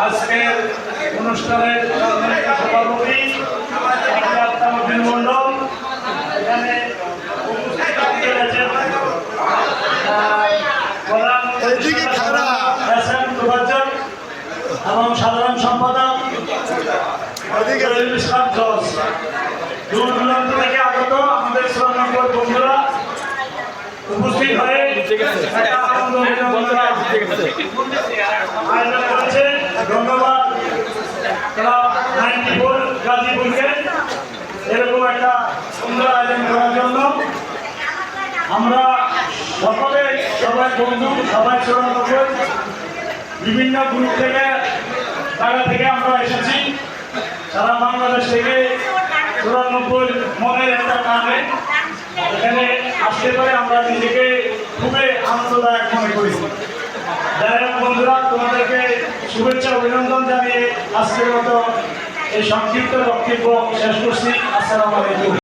আজকের অনুষ্ঠানের সভাপতি মন্ডল এখানে এবং সাধারণ সম্পাদক ইসলাম জজ, দূর দূরান্ত থেকে আগত আমাদের শ্রমনগর বন্ধুরা উপস্থিত হয়ে আয়োজন করেছে। ধন্যবাদ গাজীপুরকে এরকম একটা সুন্দর আয়োজন করার জন্য। আমরা সকলে সবাই বন্ধু, সবাই শ্রমনগর বিভিন্ন গ্রুপ থেকে জায়গা থেকে আমরা এসেছি, সারা বাংলাদেশ থেকে 94 মনের একটা কারণে এখানে আসতে পারে আমরা নিজেকে খুবই আনন্দদায়ক মনে করি। যাই হোক বন্ধুরা, তোমাদেরকে শুভেচ্ছা অভিনন্দন জানিয়ে আজকের মতো এই সংক্ষিপ্ত বক্তব্য শেষ করছি। আসসালামু আলাইকুম।